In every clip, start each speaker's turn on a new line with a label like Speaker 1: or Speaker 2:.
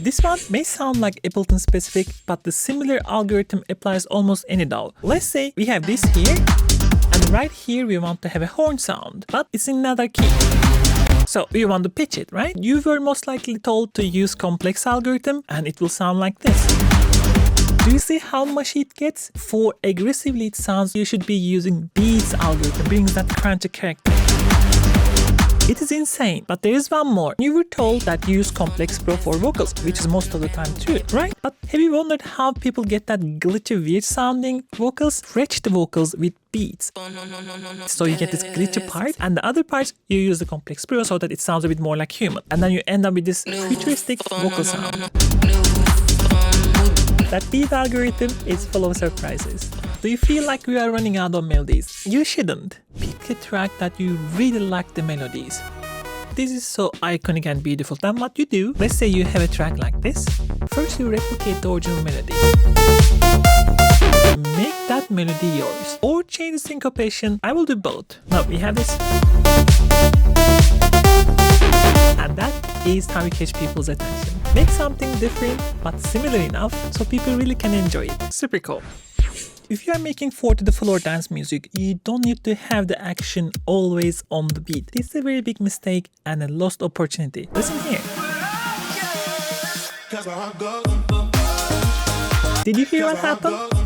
Speaker 1: This one may sound like Ableton specific, but the similar algorithm applies almost any DAW. Let's say we have this here, and right here we want to have a horn sound, but it's in another key. So we want to pitch it, right? You were most likely told to use complex algorithm, and it will sound like this. Do you see how mushy it gets? For aggressive lead sounds, you should be using Beats algorithm, brings that crunchy character. It is insane, but there is one more. You were told that you use Complex Pro for vocals, which is most of the time true, right? But have you wondered how people get that glitchy, weird sounding vocals? Stretch the vocals with beats. So you get this glitchy part, and the other parts you use the Complex Pro so that it sounds a bit more like human. And then you end up with this futuristic vocal sound. That beat algorithm is full of surprises. Do you feel like we are running out of melodies? You shouldn't. Pick a track that you really like the melodies. This is so iconic and beautiful. Then what you do, let's say you have a track like this. First you replicate the original melody. Make that melody yours. Or change the syncopation. I will do both. Now we have this. And that is how you catch people's attention. Make something different but similar enough so people really can enjoy it. Super cool. If you are making 4-to-the-floor dance music, you don't need to have the action always on the beat. This is a very big mistake and a lost opportunity. Listen here. Did you hear what happened?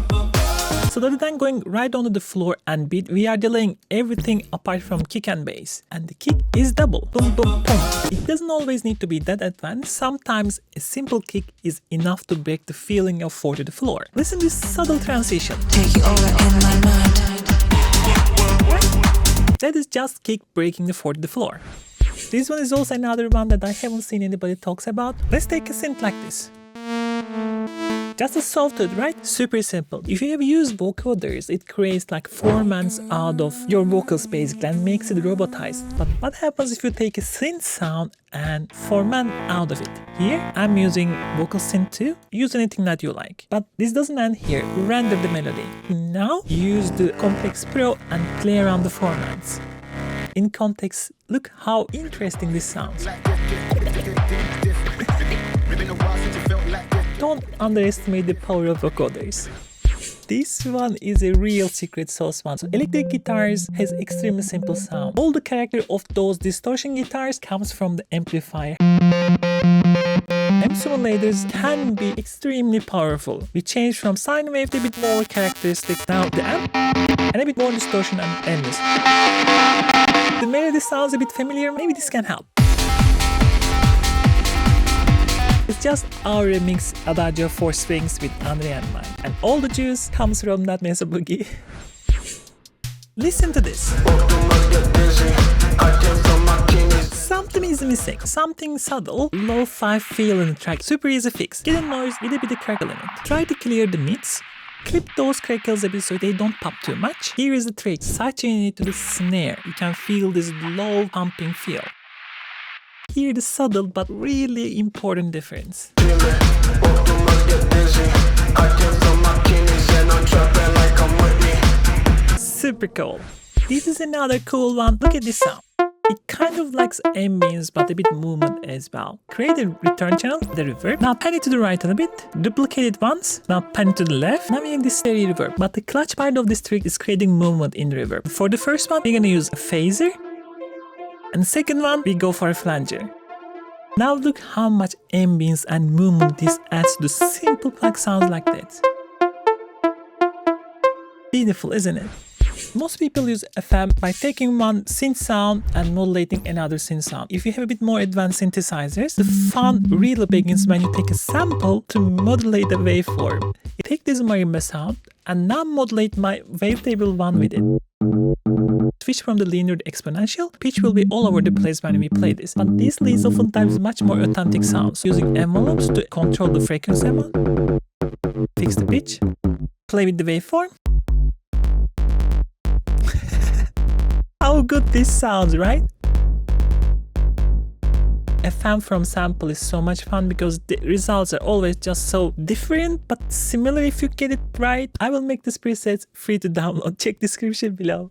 Speaker 1: So rather than going right onto the floor and beat, we are delaying everything apart from kick and bass. And the kick is double. Boom, boom, boom. It doesn't always need to be that advanced. Sometimes a simple kick is enough to break the feeling of 4 to the floor. Listen to this subtle transition.
Speaker 2: Take you over in my mind.
Speaker 1: That is just kick breaking the 4 to the floor. This one is also another one that I haven't seen anybody talks about. Let's take a synth like this. Just a softwood, right? Super simple. If you have used vocoders, it creates like formants out of your vocals basically and makes it robotized. But what happens if you take a synth sound and formant out of it? Here, I'm using vocal synth 2. Use anything that you like. But this doesn't end here. Render the melody. Now, use the Complex Pro and play around the formats. In context, look how interesting this sounds. Don't underestimate the power of vocoders. This one is a real secret sauce one. So electric guitars has extremely simple sound. All the character of those distortion guitars comes from the amplifier. Amp simulators can be extremely powerful. We change from sine wave to a bit more characteristic. Now the amp and a bit more distortion and endless. The melody sounds a bit familiar. Maybe this can help. It's just our remix Adagio for strings with Andre and mine. And all the juice comes from that mesa boogie. Listen to this. Something is missing. Something subtle, lo-fi feel in the track. Super easy fix. Get a noise with a bit of crackle in it. Try to clear the mids. Clip those crackles a bit so they don't pop too much. Here is the trick. Saturing it to the snare. You can feel this low pumping feel. Hear the subtle but really important difference. Super cool. This is another cool one. Look at this sound. It kind of likes ambience but a bit movement as well. Create a return channel, the reverb. Now pan it to the right a little bit. Duplicate it once. Now pan it to the left. Now we have this stereo reverb. But the clutch part of this trick is creating movement in the reverb. For the first one, we're gonna use a phaser. And the second one, we go for a flanger. Now look how much ambience and movement this adds to simple plug sounds like that. Beautiful, isn't it? Most people use FM by taking one synth sound and modulating another synth sound. If you have a bit more advanced synthesizers, the fun really begins when you take a sample to modulate the waveform. You take this marimba sound and now modulate my wavetable one with it. Switch from the linear to exponential. Pitch will be all over the place when we play this, but this leads oftentimes much more authentic sounds. Using envelopes to control the frequency amount. Fix the pitch. Play with the waveform. How good this sounds, right? FM from sample is so much fun because the results are always just so different but similar if you get it right. I will make this presets free to download. Check description below.